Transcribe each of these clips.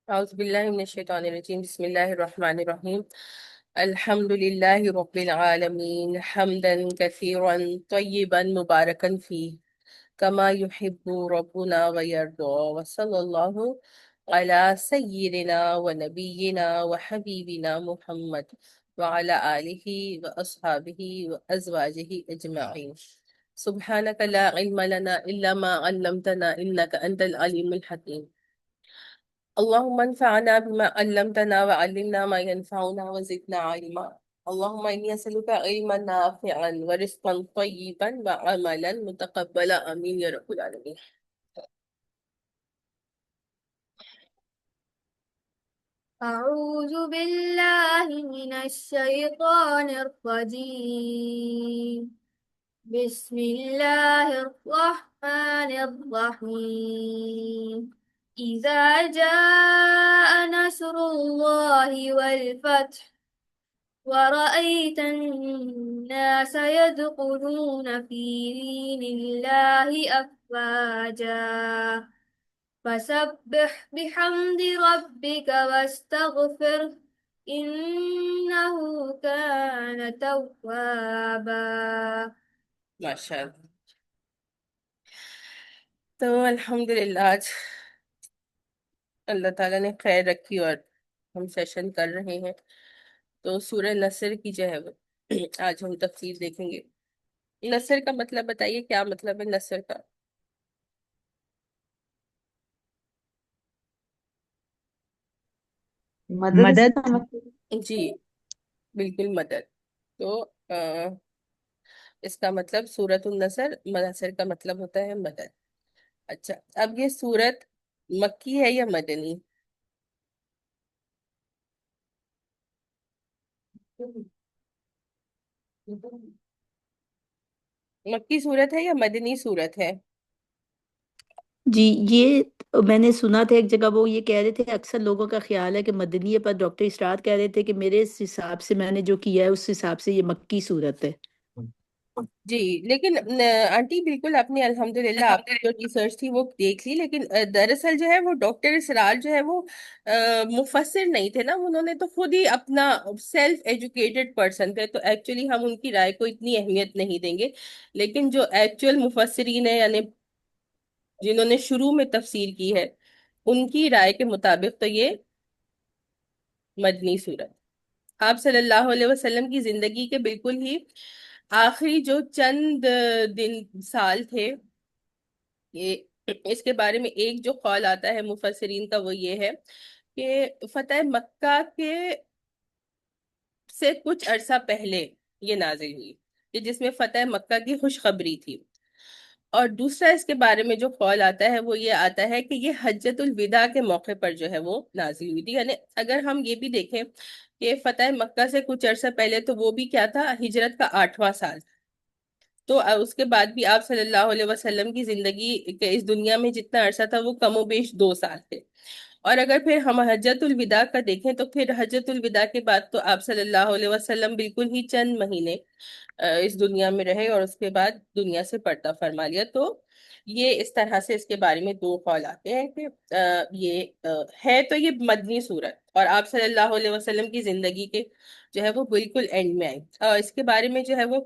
أعوذ بالله من الشيطان الرجيم. بسم الله الرحمن الرحيم. الحمد لله رب العالمين حمدا كثيرا طيبا مباركا فيه كما يحب ربنا ويرضى، وصلى الله على سيدنا ونبينا وحبيبنا محمد وعلى آله وأصحابه وأزواجه أجمعين. سبحانك لا علم لنا إلا ما علمتنا إنك أنت العليم الحكيم. اللهم انفعنا بما علمتنا وعلمنا ما ينفعنا وزدنا علما. اللهم إني أسألك علما نافعا ورزقا طيبا وعملا متقبلا، آمين يا رب العالمين. أعوذ بالله من الشيطان الرجيم. بسم الله الرحمن الرحيم. إذا جاء نصر الله والفتح ورأيت الناس يدخلون في دين الله أفواجا فسبح بحمد ربك واستغفره إنه كان توابا. ماشاء اللہ. تو الحمد للہ آج اللہ تعالیٰ نے خیر رکھی اور ہم سیشن کر رہے ہیں. تو سورہ نصر کی جو ہے وہ آج ہم تفسیر دیکھیں گے. نصر کا مطلب بتائیے، کیا مطلب ہے نصر کا؟ مدد اس مدد. کا مطلب جی بالکل، مدد. تو اس کا مطلب سورۃ النصر، نصر کا مطلب ہوتا ہے مدد. اچھا، اب یہ سورت مکی ہے یا مدنی؟ مکی سورت ہے یا مدنی سورت ہے؟ جی یہ میں نے سنا تھا ایک جگہ، وہ یہ کہہ رہے تھے اکثر لوگوں کا خیال ہے کہ مدنی ہے، پر ڈاکٹر اسرار کہہ رہے تھے کہ میرے اس حساب سے میں نے جو کیا ہے اس حساب سے یہ مکی صورت ہے. جی لیکن آنٹی بالکل آپ نے الحمدللہ آپ کی جو ریسرچ تھی وہ دیکھ لی، لیکن دراصل جو ہے وہ ڈاکٹر اسرار جو ہے وہ مفسر نہیں تھے نا، انہوں نے تو خود ہی اپنا سیلف ایجوکیٹڈ پرسن تھے، تو ایکچولی ہم ان کی رائے کو اتنی اہمیت نہیں دیں گے. لیکن جو ایکچوئل مفسرین ہیں، یعنی جنہوں نے شروع میں تفسیر کی ہے، ان کی رائے کے مطابق تو یہ مدنی سورت. آپ صلی اللہ علیہ وسلم کی زندگی کے بالکل ہی آخری جو چند دن سال تھے، یہ اس کے بارے میں ایک جو قول آتا ہے مفسرین کا وہ یہ ہے کہ فتح مکہ کے سے کچھ عرصہ پہلے یہ نازل ہوئی، کہ جس میں فتح مکہ کی خوشخبری تھی. اور دوسرا اس کے بارے میں جو قول آتا ہے وہ یہ آتا ہے کہ یہ حجۃ الوداع کے موقع پر جو ہے وہ نازل ہوئی تھی. یعنی اگر ہم یہ بھی دیکھیں کہ فتح مکہ سے کچھ عرصہ پہلے تو وہ بھی کیا تھا، ہجرت کا 8واں سال. تو اس کے بعد بھی آپ صلی اللہ علیہ وسلم کی زندگی کے اس دنیا میں جتنا عرصہ تھا وہ کم و بیش 2 سال تھے. اور اگر پھر ہم حجۃ الوداع کا دیکھیں تو پھر حجۃ الوداع کے بعد تو آپ صلی اللہ علیہ وسلم بالکل ہی چند مہینے اس دنیا میں رہے اور اس کے بعد دنیا سے پردہ فرما لیا. تو یہ اس طرح سے اس کے بارے میں دو قول آتے ہیں کہ یہ ہے تو یہ مدنی صورت، اور آپ صلی اللہ علیہ وسلم کی زندگی کے جو ہے وہ بالکل اینڈ میں آئی. اس کے بارے میں جو ہے وہ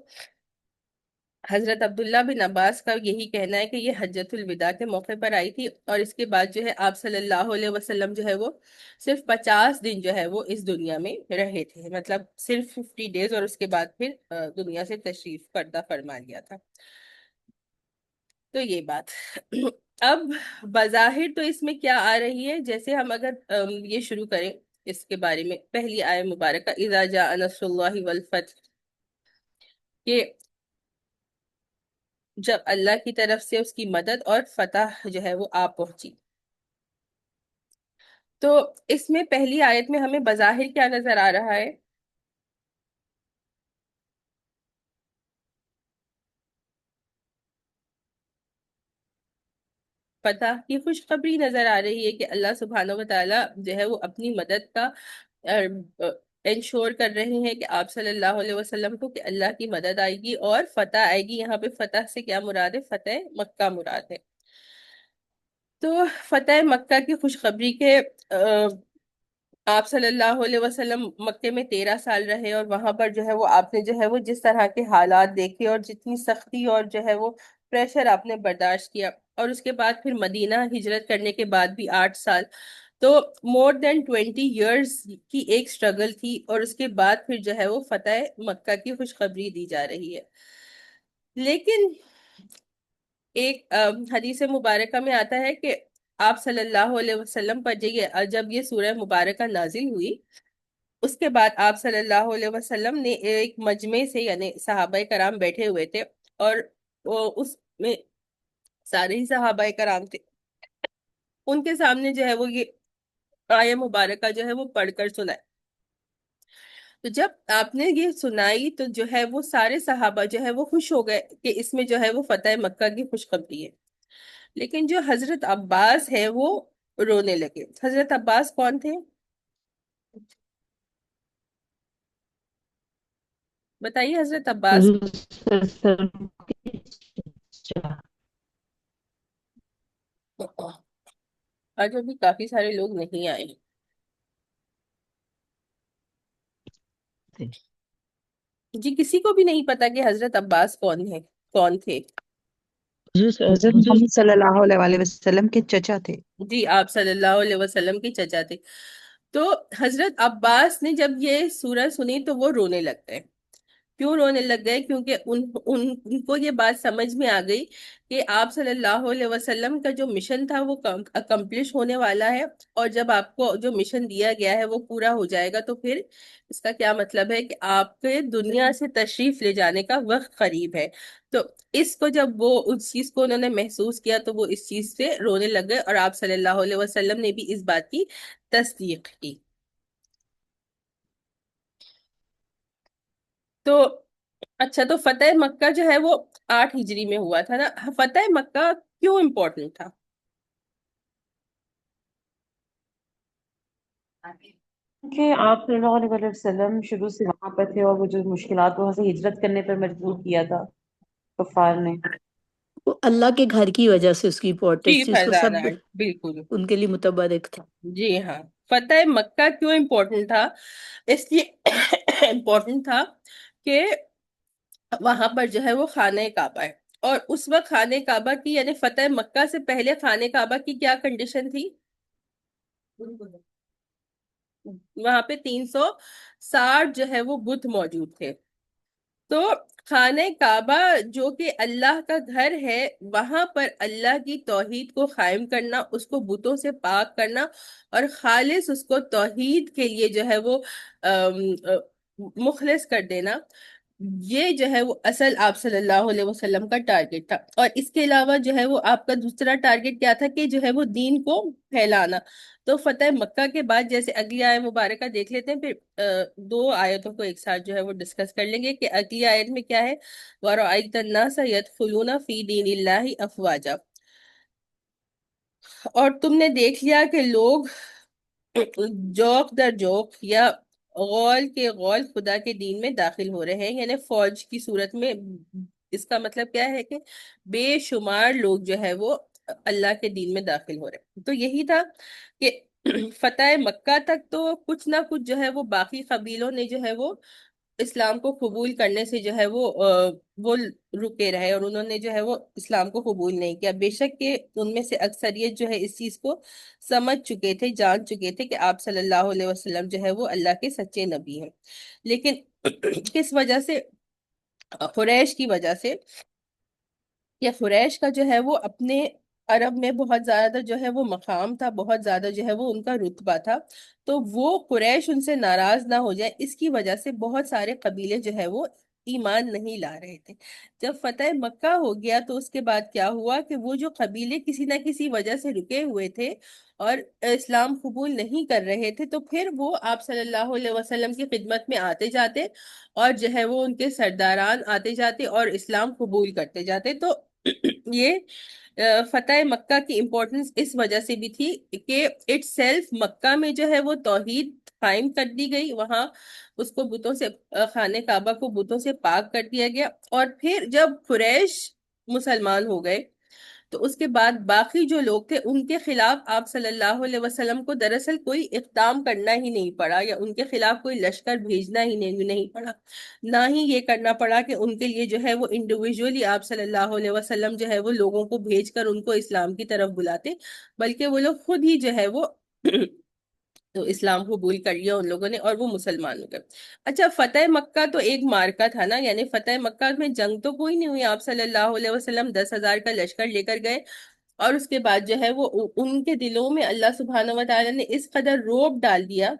حضرت عبداللہ بن عباس کا یہی کہنا ہے کہ یہ حجۃ الوداع کے موقع پر آئی تھی، اور اس کے بعد جو ہے آپ صلی اللہ علیہ وسلم جو ہے وہ صرف 50 دن جو ہے وہ اس دنیا میں رہے تھے، مطلب صرف 50 ڈیز، اور اس کے بعد پھر دنیا سے تشریف پردہ فرما لیا تھا. تو یہ بات. اب بظاہر تو اس میں کیا آ رہی ہے، جیسے ہم اگر یہ شروع کریں اس کے بارے میں، پہلی آیت مبارکہ اذا جاء نصر اللہ والفتح، کہ جب اللہ کی طرف سے اس کی مدد اور فتح جو ہے وہ آپ پہنچی. تو اس میں پہلی آیت میں ہمیں بظاہر کیا نظر آ رہا ہے؟ فتح کی خوشخبری نظر آ رہی ہے کہ اللہ سبحانہ و تعالیٰ جو ہے وہ اپنی مدد کا انشور کر رہے ہیں کہ آپ صلی اللہ علیہ وسلم کو، کہ اللہ کی مدد آئے گی اور فتح آئے گی. یہاں پہ فتح سے کیا مراد ہے؟ فتح مکہ مراد ہے. تو فتح مکہ کی خوشخبری کے آپ صلی اللہ علیہ وسلم مکے میں 13 سال رہے، اور وہاں پر جو ہے وہ آپ نے جو ہے وہ جس طرح کے حالات دیکھے اور جتنی سختی اور جو ہے وہ پریشر آپ نے برداشت کیا، اور اس کے بعد پھر مدینہ ہجرت کرنے کے بعد بھی 8 سال، تو more than 20 years کی ایک سٹرگل تھی، اور اس کے بعد پھر جو ہے وہ فتح مکہ کی خوشخبری دی جا رہی ہے۔ لیکن ایک حدیث مبارکہ میں آتا ہے کہ آپ صلی اللہ علیہ وسلم پر جب یہ سورہ مبارکہ نازل ہوئی، اس کے بعد آپ صلی اللہ علیہ وسلم نے ایک مجمع سے، یعنی صحابہ کرام بیٹھے ہوئے تھے، اور اس میں سارے ہی صحابہ کرام تھے، ان کے سامنے جو ہے وہ یہ آیہ مبارکہ جو ہے وہ پڑھ کر سنائے۔ تو جب آپ نے یہ سنائی تو جو ہے وہ سارے صحابہ جو ہے وہ خوش ہو گئے کہ اس میں جو ہے وہ فتح مکہ کی خوشخبری ہے۔ لیکن جو حضرت عباس ہے وہ رونے لگے۔ حضرت عباس کون تھے؟ بتائیے حضرت عباس۔ حضور صلی اللہ علیہ وسلم کے چچا آج ابھی کافی سارے لوگ نہیں آئے۔ تھے۔ جی، کسی کو بھی نہیں پتا کہ حضرت عباس کون تھے؟ حضرت محمد صلی اللہ علیہ وآلہ وسلم کے چچا تھے۔ جی، آپ صلی اللہ علیہ وسلم کے چچا تھے۔ تو حضرت عباس نے جب یہ سورہ سنی تو وہ رونے لگ گئے۔ کیوں رونے لگ گئے؟ کیونکہ ان کو یہ بات سمجھ میں آ گئی کہ آپ صلی اللہ علیہ وسلم کا جو مشن تھا وہ اکمپلش ہونے والا ہے، اور جب آپ کو جو مشن دیا گیا ہے وہ پورا ہو جائے گا تو پھر اس کا کیا مطلب ہے کہ آپ کے دنیا سے تشریف لے جانے کا وقت قریب ہے۔ تو اس کو جب وہ اس چیز کو انہوں نے محسوس کیا تو وہ اس چیز سے رونے لگ گئے، اور آپ صلی اللہ علیہ وسلم نے بھی اس بات کی تصدیق کی۔ تو اچھا، تو فتح مکہ جو ہے وہ 8 ہجری میں ہوا تھا نا۔ فتح مکہ کیوں امپورٹنٹ تھا؟ کہ آپ صلی اللہ علیہ وآلہ وسلم شروع سے وہاں پہ تھے، اور وہ جو مشکلات وہاں سے ہجرت کرنے پر مجبور کیا تھا کفار نے۔ وہ اللہ کے گھر کی وجہ سے اس کی جی، امپورٹنس تھی، اس کو سب فیضان بالکل۔ ان کے لیے متبرک تھا۔ جی ہاں، فتح مکہ کیوں امپورٹنٹ تھا؟ اس لیے امپورٹنٹ تھا کہ وہاں پر جو ہے وہ خانہ کعبہ ہے، اور اس وقت خانہ کعبہ کی، یعنی فتح مکہ سے پہلے خانہ کعبہ کی کیا کنڈیشن تھی؟ وہاں پہ 360 جو ہے وہ بت موجود تھے۔ تو خانہ کعبہ جو کہ اللہ کا گھر ہے، وہاں پر اللہ کی توحید کو قائم کرنا، اس کو بتوں سے پاک کرنا، اور خالص اس کو توحید کے لیے جو ہے وہ مخلص کر دینا، یہ جو ہے وہ اصل آپ صلی اللہ علیہ وسلم کا ٹارگٹ تھا۔ اور اس کے علاوہ جو ہے وہ آپ کا دوسرا ٹارگٹ کیا تھا کہ جو ہے وہ دین کو پھیلانا۔ تو فتح مکہ کے بعد جیسے اگلی آیت مبارکہ دیکھ لیتے ہیں، پھر دو آیتوں کو ایک ساتھ جو ہے وہ ڈسکس کر لیں گے کہ اگلی آیت میں کیا ہے۔ وَرَأَيْتَ النَّاسَ يَدْخُلُونَ فِي دِينِ اللَّهِ أَفْوَاجًا، اور تم نے دیکھ لیا کہ لوگ جوق در جوق یا غول کے غول خدا کے دین میں داخل ہو رہے ہیں، یعنی فوج کی صورت میں۔ اس کا مطلب کیا ہے کہ بے شمار لوگ جو ہے وہ اللہ کے دین میں داخل ہو رہے ہیں۔ تو یہی تھا کہ فتح مکہ تک تو کچھ نہ کچھ جو ہے وہ باقی قبیلوں نے جو ہے وہ اسلام کو قبول کرنے سے جو ہے وہ رکے رہے، اور انہوں نے جو ہے وہ اسلام کو قبول نہیں کیا، بے شک کہ ان میں سے اکثریت جو ہے اس چیز کو سمجھ چکے تھے، جان چکے تھے کہ آپ صلی اللہ علیہ وسلم جو ہے وہ اللہ کے سچے نبی ہیں۔ لیکن کس وجہ سے؟ قریش کی وجہ سے، یا قریش کا جو ہے وہ اپنے عرب میں بہت زیادہ جو ہے وہ مقام تھا، بہت زیادہ جو ہے وہ ان کا رتبہ تھا، تو وہ قریش ان سے ناراض نہ ہو جائے اس کی وجہ سے بہت سارے قبیلے جو ہے وہ ایمان نہیں لا رہے تھے۔ جب فتح مکہ ہو گیا تو اس کے بعد کیا ہوا کہ وہ جو قبیلے کسی نہ کسی وجہ سے رکے ہوئے تھے اور اسلام قبول نہیں کر رہے تھے، تو پھر وہ آپ صلی اللہ علیہ وسلم کی خدمت میں آتے جاتے، اور جو ہے وہ ان کے سرداران آتے جاتے اور اسلام قبول کرتے جاتے۔ تو یہ فتح مکہ کی امپورٹنس اس وجہ سے بھی تھی کہ اٹ سیلف مکہ میں جو ہے وہ توحید قائم کر دی گئی، وہاں اس کو بتوں سے خانہ کعبہ کو بتوں سے پاک کر دیا گیا، اور پھر جب قریش مسلمان ہو گئے تو اس کے بعد باقی جو لوگ تھے ان کے خلاف آپ صلی اللہ علیہ وسلم کو دراصل کوئی اقدام کرنا ہی نہیں پڑا، یا ان کے خلاف کوئی لشکر بھیجنا ہی نہیں پڑا، نہ ہی یہ کرنا پڑا کہ ان کے لیے جو ہے وہ انڈیویجولی آپ صلی اللہ علیہ وسلم جو ہے وہ لوگوں کو بھیج کر ان کو اسلام کی طرف بلاتے، بلکہ وہ لوگ خود ہی جو ہے وہ تو اسلام قبول کر لیا ان لوگوں نے اور وہ مسلمان ہو گئے۔ اچھا، فتح مکہ تو ایک مارکا تھا نا، یعنی فتح مکہ میں جنگ تو کوئی نہیں ہوئی، آپ صلی اللہ علیہ وسلم 10,000 کا لشکر لے کر گئے، اور اس کے بعد جو ہے وہ ان کے دلوں میں اللہ سبحانہ و تعالیٰ نے اس قدر روب ڈال دیا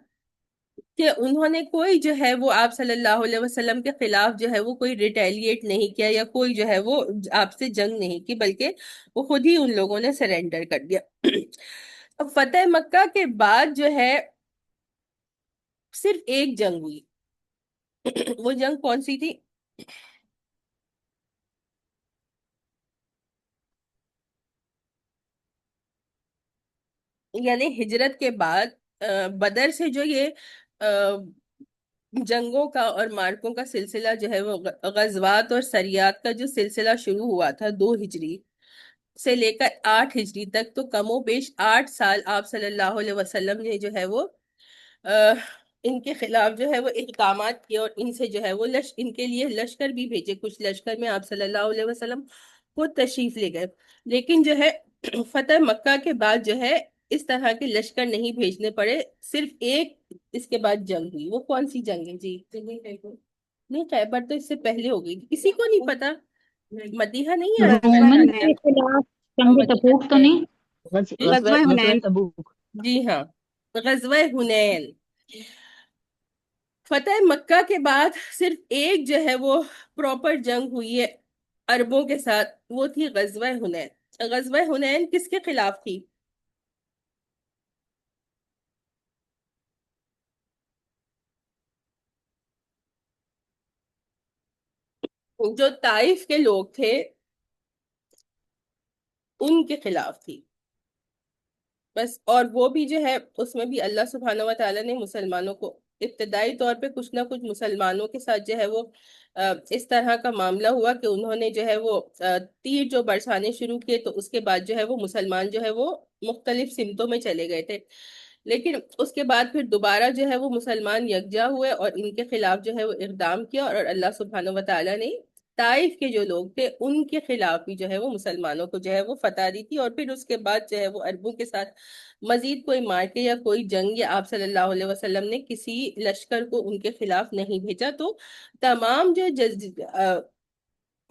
کہ انہوں نے کوئی جو ہے وہ آپ صلی اللہ علیہ وسلم کے خلاف جو ہے وہ کوئی ریٹیلیٹ نہیں کیا، یا کوئی جو ہے وہ آپ سے جنگ نہیں کی، بلکہ وہ خود ہی ان لوگوں نے سرنڈر کر دیا۔ اب فتح مکہ کے بعد جو ہے صرف ایک جنگ ہوئی۔ وہ جنگ کون سی تھی؟ یعنی ہجرت کے بعد بدر سے جو یہ جنگوں کا اور مارکوں کا سلسلہ جو ہے وہ غزوات اور سریات کا جو سلسلہ شروع ہوا تھا 2 ہجری سے لے کر 8 ہجری تک، تو کم و بیش 8 سال آپ صلی اللہ علیہ وسلم نے جو ہے وہ ان کے خلاف جو ہے وہ اقدامات کیے، اور ان سے جو ہے وہ ان کے لیے لشکر بھی بھیجے، کچھ لشکر میں آپ صلی اللہ علیہ وسلم خود تشریف لے گئے، لیکن جو ہے فتح مکہ کے بعد جو ہے اس طرح کے لشکر نہیں بھیجنے پڑے، صرف ایک اس کے بعد جنگ ہوئی۔ وہ کون سی جنگ ہے جی؟ نہیں، خیبر تو اس سے پہلے ہو گئی، کسی کو نہیں پتا؟ مدیحہ نہیں آ رومن کیا؟ کے خلاف ہاں، جنگ مدیحہ تبوک نہیں تو ہے۔ نہیں؟ غزوہ غزوہ غزوہ حنین۔ تبوک، جی ہاں، غزوہ حنین۔ فتح مکہ کے بعد صرف ایک جو ہے وہ پراپر جنگ ہوئی ہے عربوں کے ساتھ، وہ تھی غزوہ حنین۔ غزوہ حنین کس کے خلاف تھی؟ جو طائف کے لوگ تھے ان کے خلاف تھی بس، اور وہ بھی جو ہے اس میں بھی اللہ سبحانہ و تعالیٰ نے مسلمانوں کو ابتدائی طور پہ کچھ نہ کچھ مسلمانوں کے ساتھ جو ہے وہ اس طرح کا معاملہ ہوا کہ انہوں نے جو ہے وہ تیر جو برسانے شروع کیے، تو اس کے بعد جو ہے وہ مسلمان جو ہے وہ مختلف سمتوں میں چلے گئے تھے، لیکن اس کے بعد پھر دوبارہ جو ہے وہ مسلمان یکجا ہوئے اور ان کے خلاف جو ہے وہ اقدام کیا، اور اللہ سبحانہ و تعالیٰ نے طائف کے جو لوگ تھے ان کے خلاف بھی جو ہے وہ مسلمانوں کو جو ہے وہ فتح دی تھی، اور پھر اس کے بعد جو ہے وہ عربوں کے ساتھ مزید کوئی مارکے یا کوئی جنگ یا آپ صلی اللہ علیہ وسلم نے کسی لشکر کو ان کے خلاف نہیں بھیجا، تو تمام جو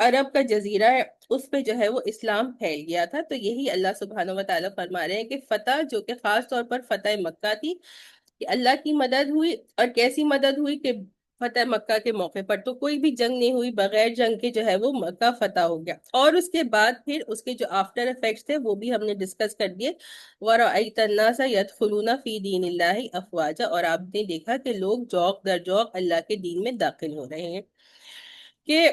عرب کا جزیرہ ہے اس پہ جو ہے وہ اسلام پھیل گیا تھا۔ تو یہی اللہ سبحانہ و تعالیٰ فرما رہے ہیں کہ فتح جو کہ خاص طور پر فتح مکہ تھی، کہ اللہ کی مدد ہوئی، اور کیسی مدد ہوئی کہ فتح مکہ کے موقع پر تو کوئی بھی جنگ نہیں ہوئی، بغیر جنگ کے جو ہے وہ مکہ فتح ہو گیا، اور اس کے بعد پھر اس کے جو آفٹر افیکٹس تھے وہ بھی ہم نے ڈسکس کر دیے۔ وَرَأَيْتَ النَّاسَ يَدْخُلُونَ فِي دِينِ اللَّهِ أَفْوَاجًا، اور آپ نے دیکھا کہ لوگ جوق در جوق اللہ کے دین میں داخل ہو رہے ہیں، کہ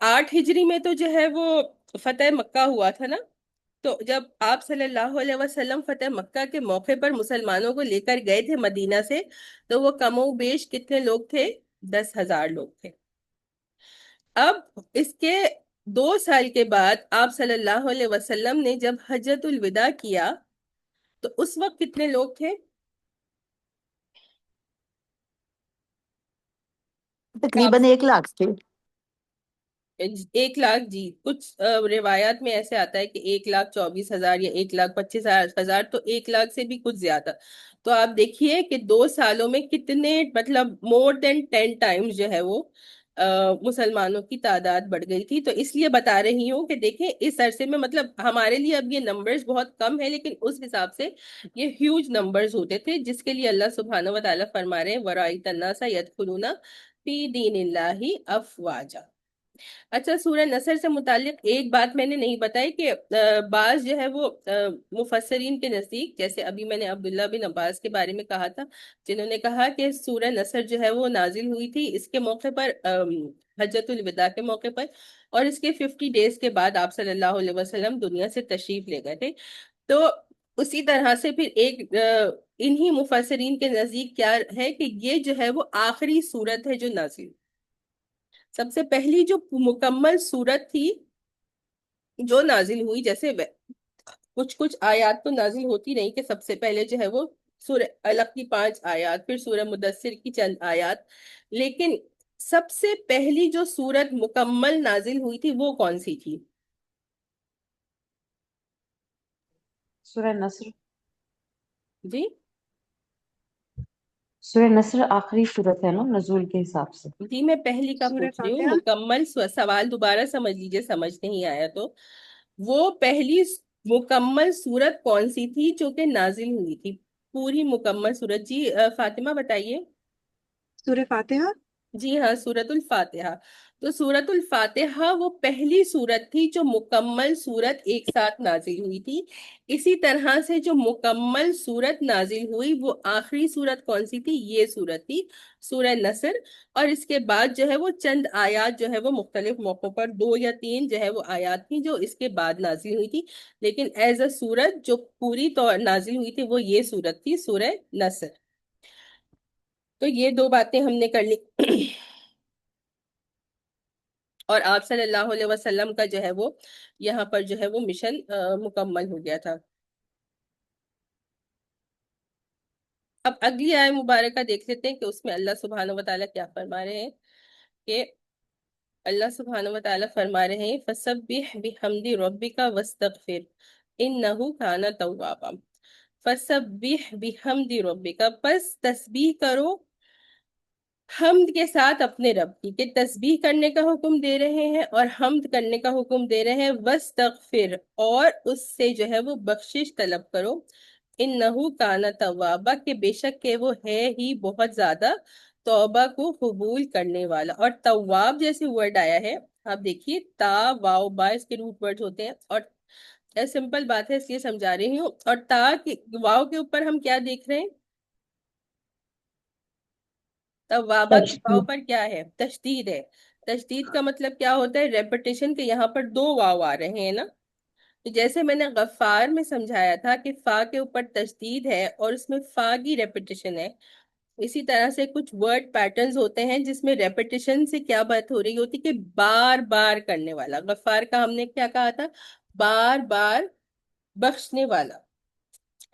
8 ہجری میں تو جو ہے وہ فتح مکہ ہوا تھا نا، تو جب آپ صلی اللہ علیہ وسلم فتح مکہ کے موقع پر مسلمانوں کو لے کر گئے تھے مدینہ سے، تو وہ کم و بیش کتنے لوگ تھے؟ 10,000 لوگ تھے۔ اب اس کے 2 سال کے بعد آپ صلی اللہ علیہ وسلم نے جب حجۃ الوداع کیا تو اس وقت کتنے لوگ تھے؟ تقریباً 1 لاکھ تھے۔ 1 لاکھ، جی، کچھ روایات میں ایسے آتا ہے کہ 1,24,000 یا 1,25,000، تو 1 لاکھ سے بھی کچھ زیادہ۔ تو آپ دیکھیے کہ 2 سالوں میں کتنے، مطلب مور دین 10 ٹائمز جو ہے وہ مسلمانوں کی تعداد بڑھ گئی تھی۔ تو اس لیے بتا رہی ہوں کہ دیکھیں اس عرصے میں، مطلب ہمارے لیے اب یہ نمبرز بہت کم ہے، لیکن اس حساب سے یہ ہیوج نمبرز ہوتے تھے، جس کے لیے اللہ سبحانہ و تعالیٰ فرما رہے ہیں وَرَأَيْتَ النَّاسَ يَدْخُلُونَ فِي دِينِ اللَّهِ أَفْوَاجًا۔ اچھا، سورہ نصر سے متعلق ایک بات میں نے نہیں بتائی کہ بعض جو ہے وہ مفسرین کے نزدیک، جیسے ابھی میں نے عبداللہ بن عباس کے بارے میں کہا تھا، جنہوں نے کہا کہ سورہ نصر جو ہے وہ نازل ہوئی تھی اس کے موقع پر، حجۃ الوداع کے موقع پر، اور اس کے 50 ڈیز کے بعد آپ صلی اللہ علیہ وسلم دنیا سے تشریف لے گئے تھے۔ تو اسی طرح سے پھر ایک انہی مفسرین کے نزدیک کیا ہے کہ یہ جو ہے وہ آخری سورت ہے جو نازل، سب سے پہلی جو مکمل سورت تھی جو نازل ہوئی، جیسے کچھ کچھ آیات تو نازل ہوتی نہیں، کہ سب سے پہلے جو ہے وہ سورہ علق کی 5 آیات، پھر سورہ مدثر کی چند آیات، لیکن سب سے پہلی جو سورت مکمل نازل ہوئی تھی وہ کون سی تھی؟ سورہ نصر. جی سورہ نصر آخری صورت ہے نا نزول کے حساب سے. جی، میں پہلی کا سورہ پوچھ رہی ہوں، فاتحہ. مکمل سوال دوبارہ سمجھ لیجئے، سمجھ نہیں آیا تو وہ پہلی مکمل سورت کون سی تھی جو کہ نازل ہوئی تھی؟ پوری مکمل سورت. جی فاطمہ بتائیے. سورہ فاتحہ. جی ہاں، سورت الفاتحہ. تو سورت الفاتحہ وہ پہلی سورت تھی جو مکمل سورت ایک ساتھ نازل ہوئی تھی. اسی طرح سے جو مکمل سورت نازل ہوئی وہ آخری سورت کون سی تھی؟ یہ سورت تھی سورہ نصر. اور اس کے بعد جو ہے وہ چند آیات جو ہے وہ مختلف موقعوں پر 2 یا 3 جو ہے وہ آیات تھی جو اس کے بعد نازل ہوئی تھی، لیکن ایز اے سورت جو پوری طور نازل ہوئی تھی وہ یہ سورت تھی سورہ نصر. تو یہ 2 باتیں ہم نے کر لی. اور آپ صلی اللہ علیہ وسلم کا جو ہے وہ یہاں پر جو ہے وہ مشن مکمل ہو گیا تھا. اب اگلی آیت مبارکہ دیکھ لیتے ہیں کہ اس میں اللہ سبحانہ وتعالی کیا فرما رہے ہیں. کہ اللہ سبحانہ وتعالی فرما رہے ہیں فَسَبِّحْ بِحَمْدِ رَبِّكَ وَاسْتَغْفِرْ إِنَّهُ كَانَ تَوَّابًا. فَسَبِّحْ بِحَمْدِ رَبِّكَ، پس تسبیح کرو حمد کے ساتھ اپنے رب کی، کہ تسبیح کرنے کا حکم دے رہے ہیں اور حمد کرنے کا حکم دے رہے ہیں. وَاسْتَغْفِرْ، اور اس سے جو ہے وہ بخشش طلب کرو. انہو کانا توابا، کہ بے شک کہ وہ ہے ہی بہت زیادہ توبہ کو قبول کرنے والا. اور تواب جیسے ورڈ آیا ہے، آپ دیکھیے تا واو با اس کے روٹ ورڈ ہوتے ہیں، اور سمپل بات ہے اس لیے سمجھا رہی ہوں. اور تا واو کے اوپر ہم کیا دیکھ رہے ہیں؟ توابہ کے واو تشبیہ. پر کیا ہے؟ تشدید ہے. تشدید کا مطلب کیا ہوتا ہے؟ ریپیٹیشن، کہ یہاں پر 2 واو آ رہے ہیں نا. تو جیسے میں نے غفار میں سمجھایا تھا کہ فا کے اوپر تشدید ہے اور اس میں فا کی ریپیٹیشن ہے، اسی طرح سے کچھ ورڈ پیٹرنز ہوتے ہیں جس میں ریپیٹیشن سے کیا بات ہو رہی ہوتی کہ بار بار کرنے والا. غفار کا ہم نے کیا کہا تھا؟ بار بار بخشنے والا.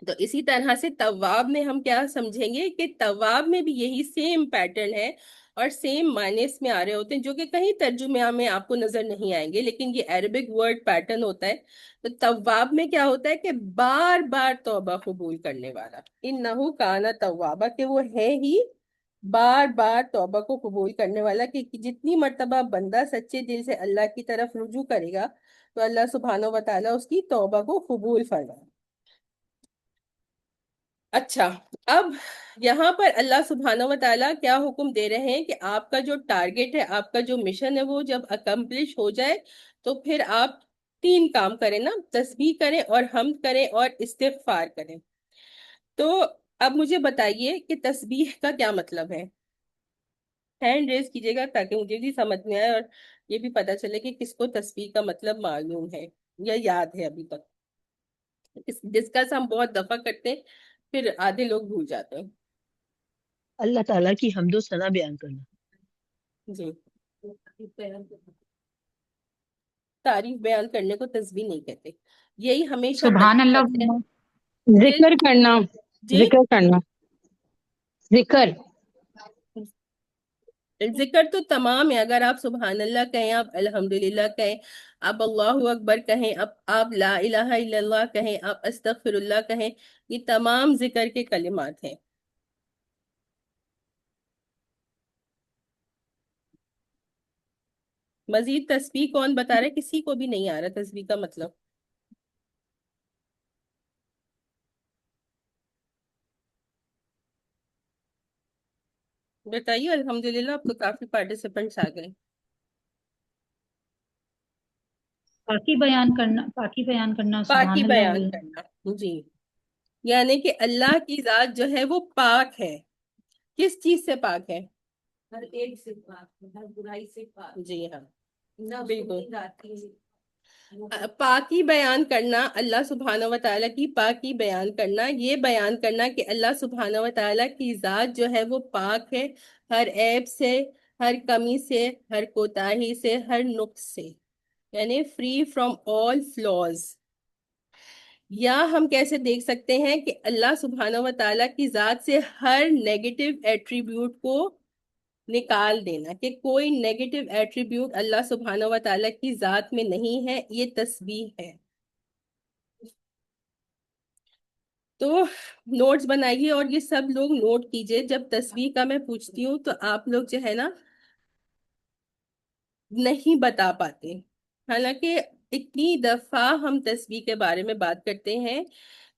تو اسی طرح سے تواب میں ہم کیا سمجھیں گے کہ تواب میں بھی یہی سیم پیٹرن ہے اور سیم معنی اس میں آ رہے ہوتے ہیں، جو کہ کہیں ترجمے میں آپ کو نظر نہیں آئیں گے، لیکن یہ عربک ورڈ پیٹرن ہوتا ہے. تو تواب میں کیا ہوتا ہے کہ بار بار توبہ قبول کرنے والا. انہو کانا توابا، کہ وہ ہے ہی بار بار توبہ کو قبول کرنے والا. کہ جتنی مرتبہ بندہ سچے دل سے اللہ کی طرف رجوع کرے گا تو اللہ سبحانہ و تعالیٰ اس کی توبہ کو قبول فرمائے. اچھا، اب یہاں پر اللہ سبحانہ و تعالیٰ کیا حکم دے رہے ہیں کہ آپ کا جو ٹارگٹ ہے، آپ کا جو مشن ہے، وہ جب اکمپلش ہو جائے تو پھر آپ 3 کام کریں نا، تسبیح کریں اور حمد کریں اور استغفار کریں. تو اب مجھے بتائیے کہ تسبیح کا کیا مطلب ہے؟ ہینڈ ریز کیجیے گا تاکہ مجھے بھی سمجھ میں آئے اور یہ بھی پتا چلے کہ کس کو تسبیح کا مطلب معلوم ہے یا یاد ہے ابھی تک. ڈسکس ہم بہت دفعہ کرتے ہیں، پھر آدھے لوگ بھول جاتے ہیں. اللہ تعالیٰ کی حمد و ثنا بیان کرنا. جی، تعریف بیان کرنے کو تسبیح نہیں کہتے، یہی ہمیشہ سبحان غلطی اللہ کرتے ہیں. بولنا، پھر ذکر کرنا، جی، ذکر کرنا، ذکر. ذکر تو تمام ہے. اگر آپ سبحان اللہ کہیں، آپ الحمدللہ کہیں، آپ اللہ اکبر کہیں، آپ لا الہ الا اللہ کہیں، آپ استغفر اللہ کہیں، یہ تمام ذکر کے کلمات ہیں. مزید تسبیح کون بتا رہا ہے؟ کسی کو بھی نہیں آ رہا تسبیح کا مطلب. بتائیے. الحمدللہ اب تو کافی پارٹیسپینٹس آ گئے. پاکی بیان کرنا، پاکی سبحان اللہ بیان بولنا. کرنا. جی، یعنی کہ اللہ کی ذات جو ہے وہ پاک ہے. کس چیز سے پاک ہے؟ ہر ایک سے پاک ہے، ہر برائی سے پاک. جی ہاں، بالکل. پاکی بیان کرنا، اللہ سبحانہ و تعالیٰ کی پاکی بیان کرنا، یہ بیان کرنا کہ اللہ سبحانہ و تعالیٰ کی ذات جو ہے وہ پاک ہے ہر عیب سے، ہر کمی سے، ہر کوتاہی سے، ہر نقص سے. یعنی فری فرام آل فلاز. یا ہم کیسے دیکھ سکتے ہیں کہ اللہ سبحانہ و تعالیٰ کی ذات سے ہر نیگیٹو ایٹریبیوٹ کو نکال دینا، کہ کوئی نیگیٹو ایٹریبیوٹ اللہ سبحانہ و تعالیٰ کی ذات میں نہیں ہے، یہ تسبیح ہے. تو نوٹس بنائیے اور یہ سب لوگ نوٹ کیجئے. جب تسبیح کا میں پوچھتی ہوں تو آپ لوگ جو ہے نا نہیں بتا پاتے، حالانکہ اتنی دفعہ ہم تسبیح کے بارے میں بات کرتے ہیں.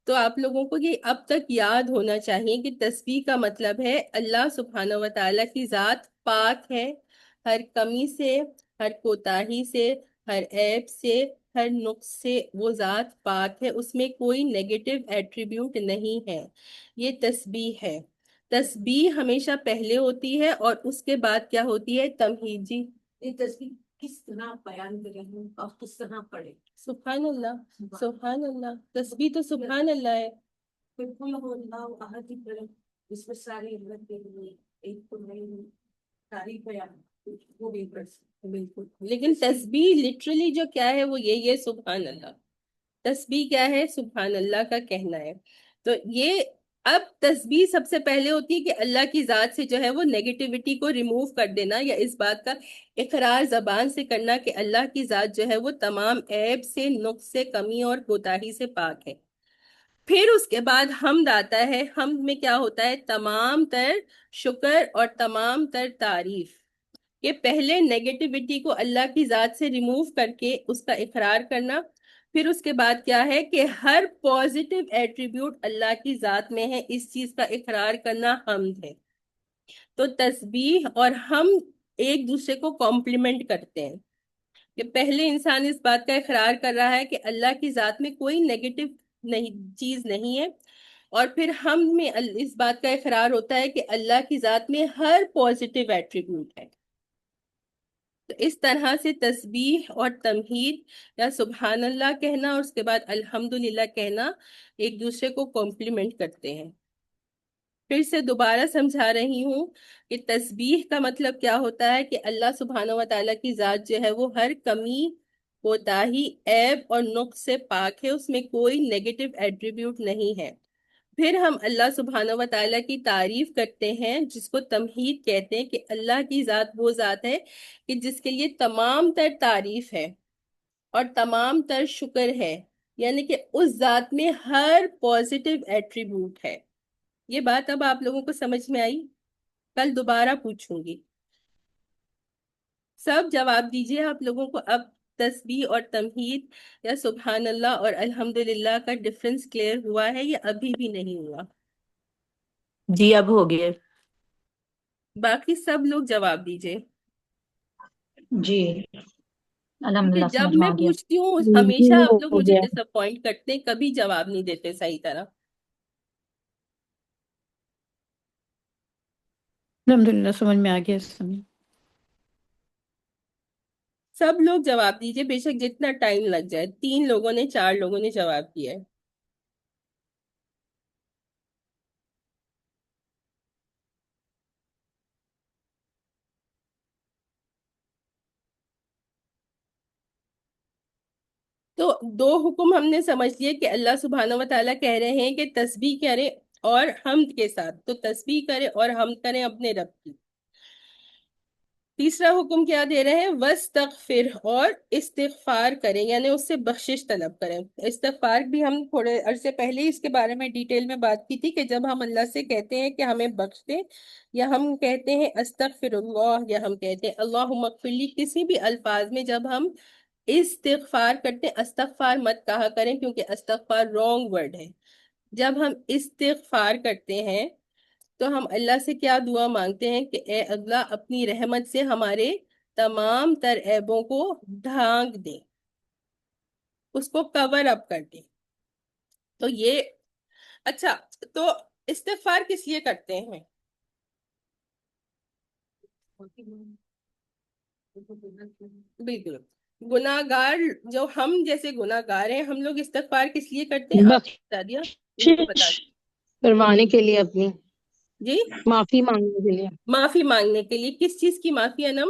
تو آپ لوگوں کو یہ اب تک یاد ہونا چاہیے کہ تسبیح کا مطلب ہے اللہ سبحانہ و تعالیٰ کی ذات پاک ہے، ہر کمی سے، ہر کوتاہی سے، ہر عیب سے، ہر نقص سے. وہ ذات پاک ہے، اس میں کوئی نیگیٹو ایٹریبیوٹ نہیں ہے. یہ تسبیح ہے. تسبیح ہمیشہ پہلے ہوتی ہے اور اس کے بعد کیا ہوتی ہے؟ تمہید. جی یہ تصویر کس طرح بیان کریں ہم اور کس طرح پڑھیں؟ سبحان اللہ، سبحان اللہ. تسبیح تو سبحان اللہ ہے. بالکل ہو اللہ احد کی طرف اس میں ساری عبرت کے لیے ایک تو نہیں تاریخ بیان وہ بھی پڑھ سکتے. بالکل. لیکن تسبیح لٹرلی جو کیا ہے وہ یہ سبحان اللہ. تسبیح کیا ہے؟ سبحان اللہ کا کہنا ہے. تو یہ اب تسبیح سب سے پہلے ہوتی ہے کہ اللہ کی ذات سے جو ہے وہ نیگیٹیوٹی کو ریموو کر دینا، یا اس بات کا اقرار زبان سے کرنا کہ اللہ کی ذات جو ہے وہ تمام عیب سے، نقص سے، کمی اور کوتاہی سے پاک ہے. پھر اس کے بعد حمد آتا ہے. حمد میں کیا ہوتا ہے؟ تمام تر شکر اور تمام تر تعریف. کہ پہلے نیگیٹیوٹی کو اللہ کی ذات سے ریموو کر کے اس کا اقرار کرنا. پھر اس کے بعد کیا ہے کہ ہر پوزیٹیو ایٹریبیوٹ اللہ کی ذات میں ہے، اس چیز کا اقرار کرنا حمد ہے. تو تسبیح اور حمد ایک دوسرے کو کمپلیمنٹ کرتے ہیں. کہ پہلے انسان اس بات کا اقرار کر رہا ہے کہ اللہ کی ذات میں کوئی نیگیٹو چیز نہیں ہے، اور پھر حمد میں اس بات کا اقرار ہوتا ہے کہ اللہ کی ذات میں ہر پوزیٹیو ایٹریبیوٹ ہے. تو اس طرح سے تسبیح اور تمہید یا سبحان اللہ کہنا اور اس کے بعد الحمدللہ کہنا ایک دوسرے کو کمپلیمنٹ کرتے ہیں. پھر سے دوبارہ سمجھا رہی ہوں کہ تسبیح کا مطلب کیا ہوتا ہے کہ اللہ سبحانہ و تعالیٰ کی ذات جو ہے وہ ہر کمی، کوتاہی، عیب اور نقص سے پاک ہے، اس میں کوئی نیگیٹو ایٹریبیوٹ نہیں ہے. پھر ہم اللہ سبحانہ و تعالیٰ کی تعریف کرتے ہیں جس کو تمہید کہتے ہیں، کہ اللہ کی ذات وہ ذات ہے کہ جس کے لیے تمام تر تعریف ہے اور تمام تر شکر ہے، یعنی کہ اس ذات میں ہر پوزیٹیو ایٹریبیوٹ ہے. یہ بات اب آپ لوگوں کو سمجھ میں آئی؟ کل دوبارہ پوچھوں گی. سب جواب دیجئے آپ لوگوں کو اب تسبیح اور تمہید یا سبحان اللہ اور الحمدللہ کا ڈفرنس کلیئر ہوا ہے یا ابھی بھی نہیں ہوا؟ جی اب ہو گیا. باقی سب لوگ جواب دیجئے. جی کیونکہ الحمدللہ جب سمجھ میں میں آ گیا. پوچھتی ہوں جی ہمیشہ جی، آپ لوگ ہو مجھے گیا. ڈس اپوائنٹ کرتے ہیں، کبھی جواب نہیں دیتے صحیح طرح. الحمدللہ سمجھ میں آ گیا اس سمجھ. سب لوگ جواب دیجئے، بے شک جتنا ٹائم لگ جائے. 3 لوگوں نے، 4 لوگوں نے جواب دیا ہے. تو 2 حکم ہم نے سمجھ لیے کہ اللہ سبحانہ و تعالیٰ کہہ رہے ہیں کہ تسبیح کرے اور حمد کے ساتھ. تو تسبیح کرے اور حمد کریں اپنے رب کی. تیسرا حکم کیا دے رہے ہیں؟ وَاسْتَغْفِرْ، اور استغفار کریں، یعنی اس سے بخشش طلب کریں. استغفار بھی ہم تھوڑے عرصے پہلے اس کے بارے میں ڈیٹیل میں بات کی تھی کہ جب ہم اللہ سے کہتے ہیں کہ ہمیں بخش دے، یا ہم کہتے ہیں استغفر اللہ، یا ہم کہتے ہیں اللہم اغفر لی، کسی بھی الفاظ میں جب ہم استغفار کرتے ہیں، استغفار مت کہا کریں کیونکہ استغفار رونگ ورڈ ہے. جب ہم استغفار کرتے ہیں تو ہم اللہ سے کیا دعا مانگتے ہیں کہ اے اللہ اپنی رحمت سے ہمارے تمام تر عیبوں کو ڈھانک دے، اس کو کور اپ کر دے. تو یہ اچھا، تو استغفار کس لیے کرتے ہیں؟ بالکل. گناہگار جو ہم جیسے گناہگار ہیں، ہم لوگ استغفار کس لیے کرتے ہیں؟ آپ بتا دیا، ان کو بتا بخشش کروانے کے لیے، اپنی جی. معافی مانگنے کے لیے. معافی مانگنے کے لیے. کس چیز کی معافی انم؟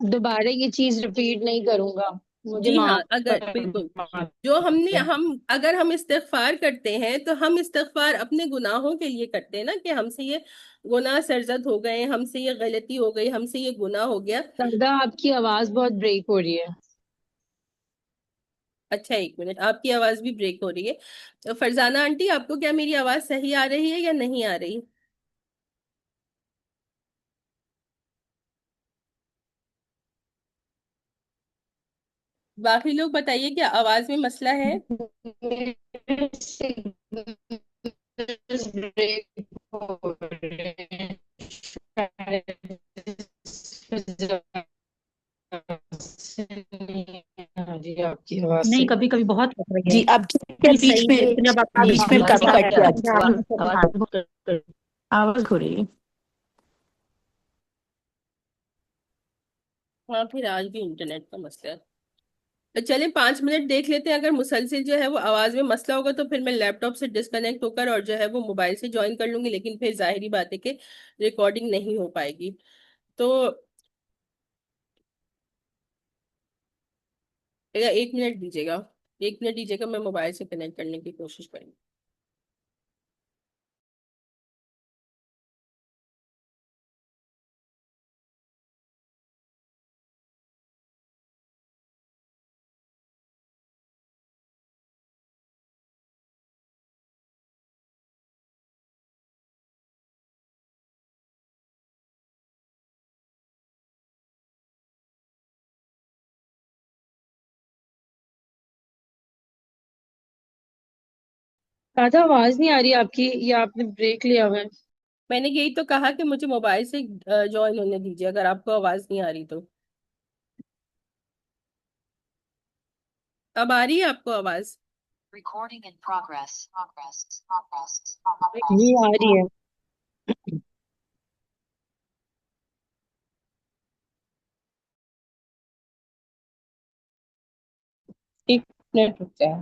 دوبارہ یہ چیز ریپیٹ نہیں کروں گا، مجھے جی ہاں، معاف اگر بالکل جو اگر ہم استغفار کرتے ہیں تو ہم استغفار اپنے گناہوں کے لیے کرتے ہیں نا، کہ ہم سے یہ گناہ سرزد ہو گئے، ہم سے یہ غلطی ہو گئی، ہم سے یہ گناہ ہو گیا. سردہ آپ کی آواز بہت بریک ہو رہی ہے. اچھا، ایک منٹ، آپ کی آواز بھی بریک ہو رہی ہے. فرزانہ آنٹی، آپ کو کیا میری آواز صحیح آ رہی ہے یا نہیں آ رہی؟ باقی لوگ بتائیے، کیا آواز میں مسئلہ ہے؟ جی آپ کی آواز نہیں، صحیح. کبھی کبھی بہت کٹ رہی ہے. جی اب ٹھیک ہے، بیچ میں جب آپ جی بیچ میں جی کٹ کٹ کے آتی آواز ہو رہی ہے. ہاں، پھر آج بھی انٹرنیٹ کا مسئلہ ہے. چلیں 5 منٹ دیکھ لیتے ہیں، اگر مسلسل جو ہے وہ آواز میں مسئلہ ہوگا تو پھر میں لیپ ٹاپ سے ڈسکنیکٹ ہو کر اور جو ہے وہ موبائل سے جوائن کر لوں گی، لیکن پھر ظاہری بات ہے کہ ریکارڈنگ نہیں ہو پائے گی. تو 1 منٹ دیجیے گا، 1 منٹ دیجیے گا، میں موبائل سے کنیکٹ کرنے کی کوشش کروں گی. زیادہ آواز نہیں آ رہی آپ کی، یا آپ نے بریک لیا ہوا ہے؟ میں نے یہی تو کہا کہ مجھے موبائل سے جوائن ہونے دیجیے اگر آپ کو آواز نہیں آ رہی تو. اب آ رہی ہے آپ کو آواز؟ جی آ رہی ہے. ایک منٹ رک جائے.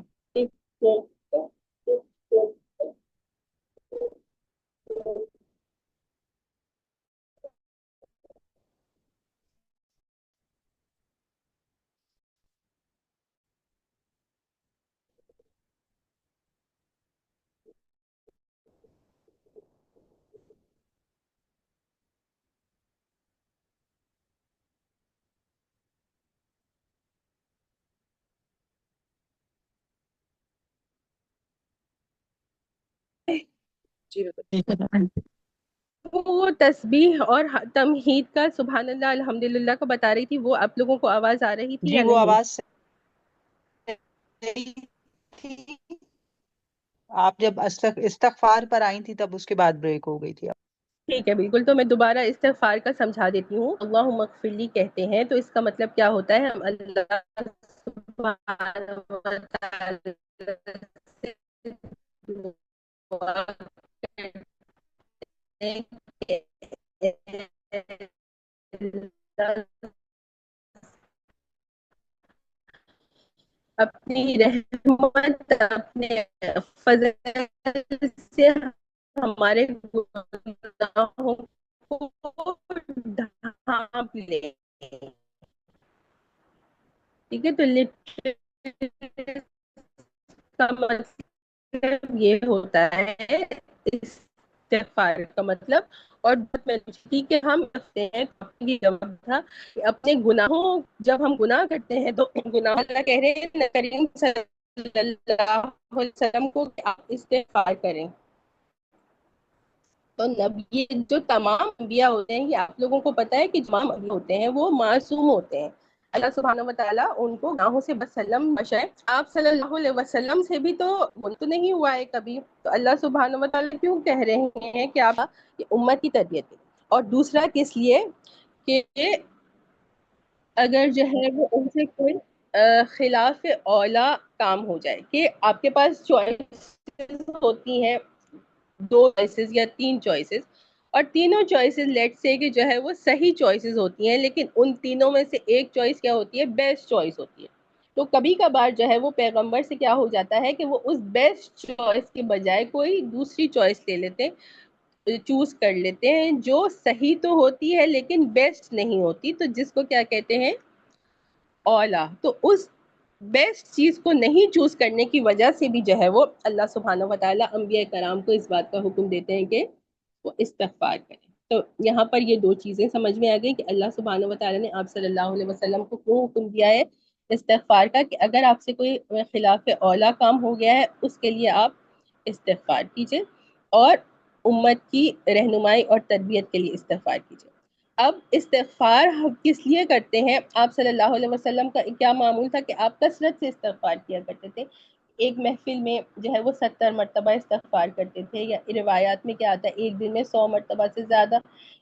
وہ تسبیح اور تمہید کا سبحان اللہ الحمدللہ کو بتا رہی تھی، وہ آپ لوگوں کو آواز آ رہی تھی جی یا وہ نہیں؟ آواز صحیح تھی. آپ جب استغفار پر آئی تھی تب اس کے بعد بریک ہو گئی تھی. ٹھیک ہے، بالکل. تو میں دوبارہ استغفار کا سمجھا دیتی ہوں. اللہم اغفر لی کہتے ہیں تو اس کا مطلب کیا ہوتا ہے؟ ہم اللہ سبحانہ و تعالی سے دعا کرتے ہیں کہ اللہ اپنی رحمت، اپنے فضل سے ہمارے گناہوں کو ڈھانپ لے. ٹھیک ہے، تو لٹریچر کا مطلب یہ ہوتا ہے استغفار کا مطلب. اور ٹھیک ہے، ہم رکھتے ہیں یہ جواب تھا کہ اپنے گناہوں، جب ہم گناہ کرتے ہیں تو گناہ اللہ کہہ رہے ہیں نبی کریم صلی اللہ علیہ وسلم کو کہ آپ استغفار کریں. تو نبی جو تمام انبیاء ہوتے ہیں، یہ آپ لوگوں کو پتا ہے کہ تمام انبیاء ہوتے ہیں وہ معصوم ہوتے ہیں. اللہ سبحانہ و تعالیٰ ان کو گناہوں سے وسلم بچائے. آپ صلی اللہ علیہ وسلم سے بھی تو نہیں ہوا ہے کبھی، تو اللہ سبحانہ و تعالیٰ کیوں کہہ رہے ہیں کہ آپ امت کی تربیت ہے؟ اور دوسرا کس لیے کہ اگر جو ہے وہ ان سے کوئی خلاف اولا کام ہو جائے، کہ آپ کے پاس چوائسز ہوتی ہیں، 2 چوائسز یا 3 چوائسز، اور تینوں چوائسز لیٹ سے کہ جو ہے وہ صحیح چوائسز ہوتی ہیں، لیکن ان تینوں میں سے ایک چوائس کیا ہوتی ہے؟ بیسٹ چوائس ہوتی ہے. تو کبھی کبھار جو ہے وہ پیغمبر سے کیا ہو جاتا ہے کہ وہ اس بیسٹ چوائس کے بجائے کوئی دوسری چوائس لے لیتے ہیں، چوز کر لیتے ہیں، جو صحیح تو ہوتی ہے لیکن بیسٹ نہیں ہوتی، تو جس کو کیا کہتے ہیں، اولا. تو اس بیسٹ چیز کو نہیں چوز کرنے کی وجہ سے بھی جو ہے وہ اللہ سبحانہ و تعالیٰ انبیاء کرام کو اس بات کا حکم دیتے ہیں کہ وہ استغفار کریں. تو یہاں پر یہ دو چیزیں سمجھ میں آ گئی کہ اللہ سبحانہ و تعالیٰ نے آپ صلی اللہ علیہ وسلم کو کیوں حکم دیا ہے استغفار کا، کہ اگر آپ سے کوئی خلاف اولا کام ہو گیا ہے اس کے لیے آپ استغفار کیجئے، اور امت کی رہنمائی اور تربیت کے لیے استغفار کیجئے. اب استغفار ہم کس لیے کرتے ہیں؟ آپ صلی اللہ علیہ وسلم کا کیا معمول تھا کہ آپ کثرت سے استغفار کیا کرتے تھے. ایک محفل میں جو ہے وہ 70 مرتبہ استغفار کرتے تھے، یا روایات میں کیا آتا ہے ایک دن میں 100 مرتبہ سے زیادہ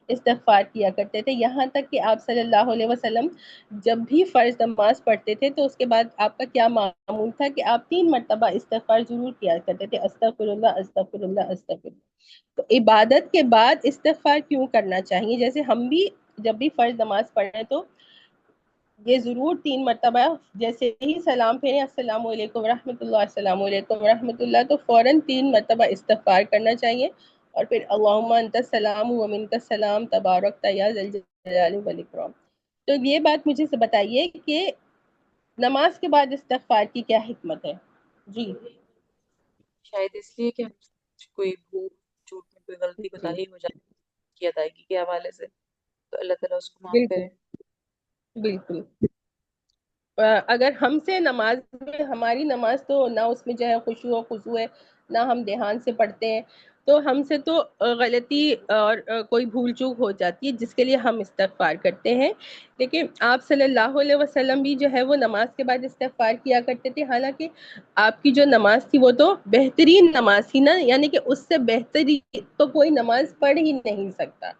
استغفار کیا کرتے تھے. یہاں تک کہ آپ صلی اللہ علیہ وسلم جب بھی فرض نماز پڑھتے تھے تو اس کے بعد آپ کا کیا معمول تھا کہ آپ 3 مرتبہ استغفار ضرور کیا کرتے تھے، استغفر اللہ استغفر اللہ استغفر اللہ. تو عبادت کے بعد استغفار کیوں کرنا چاہیے؟ جیسے ہم بھی جب بھی فرض نماز پڑھیں تو یہ ضرور 3 مرتبہ جیسے ہی سلام پھیریں السلام علیکم ورحمۃ اللہ السلام علیکم ورحمۃ اللہ، تو فوراً 3 مرتبہ استغفار کرنا چاہیے، اور پھر اللہم انت السلام و منک السلام تبارک یا ذی الجلال والاکرام. تو یہ بات مجھے سے بتائیے کہ نماز کے بعد استغفار کی کیا حکمت ہے؟ جی شاید اس لیے کہ ہم کوئی بھول چوٹ میں کوئی غلطی جی کوتاہی ہو جاتی ہے کی ادائیگی کے حوالے سے، تو اللہ تعالیٰ اس کو معاف بالکل کرے. بالکل. اگر ہم سے نماز میں ہماری نماز تو نہ اس میں جو ہے خشوع و خضوع ہے، نہ ہم دھیان سے پڑھتے ہیں، تو ہم سے تو غلطی اور کوئی بھول چوک ہو جاتی ہے جس کے لیے ہم استغفار کرتے ہیں. لیکن آپ صلی اللہ علیہ وسلم بھی جو ہے وہ نماز کے بعد استغفار کیا کرتے تھے، حالانکہ آپ کی جو نماز تھی وہ تو بہترین نماز تھی نا، یعنی کہ اس سے بہترین تو کوئی نماز پڑھ ہی نہیں سکتا.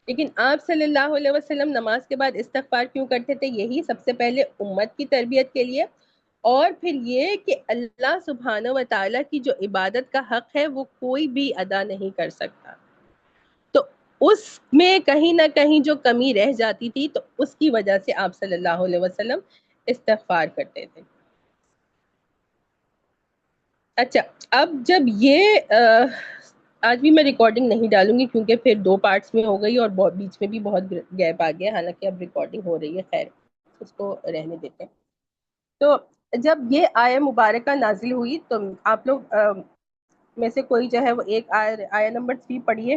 لیکن آپ صلی اللہ علیہ وسلم نماز کے بعد استغفار کیوں کرتے تھے؟ یہی سب سے پہلے امت کی تربیت کے لیے، اور پھر یہ کہ اللہ سبحانہ و تعالیٰ کی جو عبادت کا حق ہے وہ کوئی بھی ادا نہیں کر سکتا. تو اس میں کہیں نہ کہیں جو کمی رہ جاتی تھی تو اس کی وجہ سے آپ صلی اللہ علیہ وسلم استغفار کرتے تھے. اچھا، اب جب یہ آج بھی میں ریکارڈنگ نہیں ڈالوں گی کیونکہ پھر 2 پارٹس میں ہو گئی اور بیچ میں بھی بہت گیپ آ گیا، حالانکہ اب ریکارڈنگ ہو رہی ہے، خیر اس کو رہنے دیتے ہیں. تو جب یہ آیہ مبارکہ نازل ہوئی تو آپ لوگ میں سے کوئی جو ہے وہ ایک آیہ نمبر 3 پڑھیے.